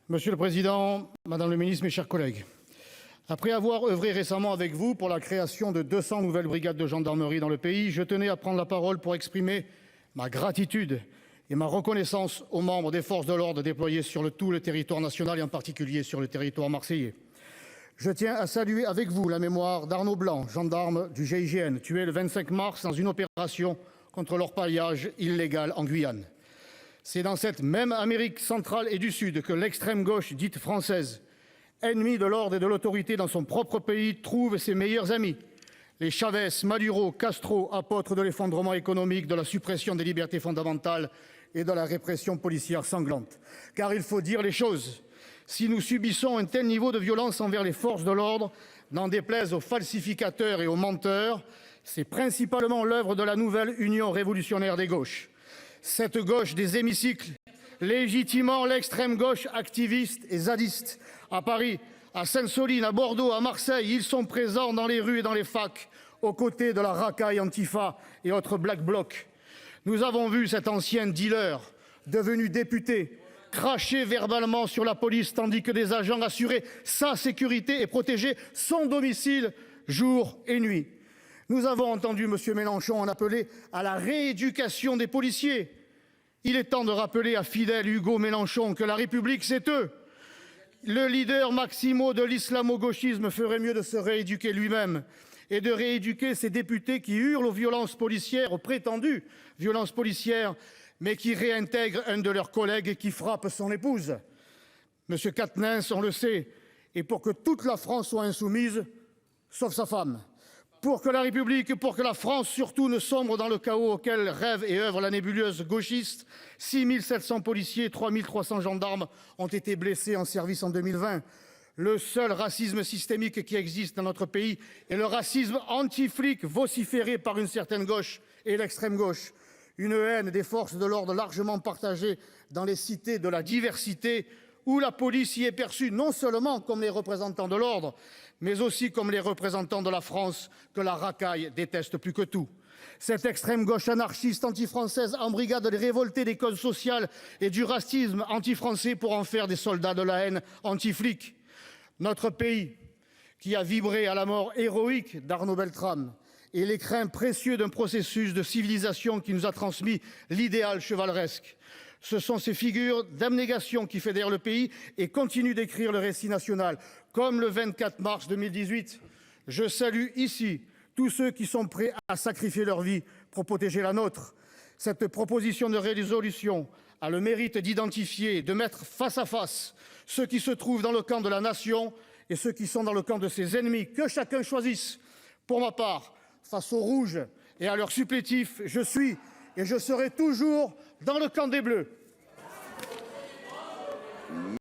Monsieur le président, madame le ministre, mes chers collègues, après avoir œuvré récemment avec vous pour la création de 200 nouvelles brigades de gendarmerie dans le pays, je tenais à prendre la parole pour exprimer ma gratitude et ma reconnaissance aux membres des forces de l'ordre déployés sur tout le territoire national et en particulier sur le territoire marseillais. Je tiens à saluer avec vous la mémoire d'Arnaud Blanc, gendarme du GIGN, tué le 25 mars dans une opération contre l'orpaillage illégal en Guyane. C'est dans cette même Amérique centrale et du Sud que l'extrême gauche dite française, ennemie de l'ordre et de l'autorité dans son propre pays, trouve ses meilleurs amis. Les Chavez, Maduro, Castro, apôtres de l'effondrement économique, de la suppression des libertés fondamentales et de la répression policière sanglante. Car il faut dire les choses. Si nous subissons un tel niveau de violence envers les forces de l'ordre, n'en déplaise aux falsificateurs et aux menteurs, c'est principalement l'œuvre de la nouvelle Union révolutionnaire des gauches. Cette gauche des hémicycles, légitimant l'extrême gauche activiste et zadiste. À Paris, à Sainte-Soline, à Bordeaux, à Marseille, ils sont présents dans les rues et dans les facs, aux côtés de la racaille Antifa et autres Black Blocs. Nous avons vu cet ancien dealer, devenu député, cracher verbalement sur la police tandis que des agents assuraient sa sécurité et protégeaient son domicile jour et nuit. Nous avons entendu M. Mélenchon en appeler à la rééducation des policiers. Il est temps de rappeler à fidèle Hugo Mélenchon que la République, c'est eux. Le leader Maximo de l'islamo-gauchisme ferait mieux de se rééduquer lui-même et de rééduquer ces députés qui hurlent aux violences policières, aux prétendues violences policières, mais qui réintègrent un de leurs collègues qui frappe son épouse. Monsieur Quatennens, on le sait, et pour que toute la France soit insoumise, sauf sa femme. Pour que la République, pour que la France surtout ne sombre dans le chaos auquel rêve et œuvre la nébuleuse gauchiste, 6 700 policiers et 3 300 gendarmes ont été blessés en service en 2020. Le seul racisme systémique qui existe dans notre pays est le racisme anti-flic vociféré par une certaine gauche et l'extrême gauche. Une haine des forces de l'ordre largement partagée dans les cités de la diversité, où la police y est perçue non seulement comme les représentants de l'ordre, mais aussi comme les représentants de la France que la racaille déteste plus que tout. Cette extrême gauche anarchiste anti-française embrigade les révoltés des causes sociales et du racisme anti-français pour en faire des soldats de la haine anti-flic. Notre pays, qui a vibré à la mort héroïque d'Arnaud Beltrame, et l'écrin précieux d'un processus de civilisation qui nous a transmis l'idéal chevaleresque. Ce sont ces figures d'abnégation qui fédèrent le pays et continuent d'écrire le récit national. Comme le 24 mars 2018, je salue ici tous ceux qui sont prêts à sacrifier leur vie pour protéger la nôtre. Cette proposition de résolution a le mérite d'identifier, de mettre face à face ceux qui se trouvent dans le camp de la nation et ceux qui sont dans le camp de ses ennemis. Que chacun choisisse. Pour ma part, face aux rouges et à leurs supplétifs, je suis et je serai toujours dans le camp des bleus.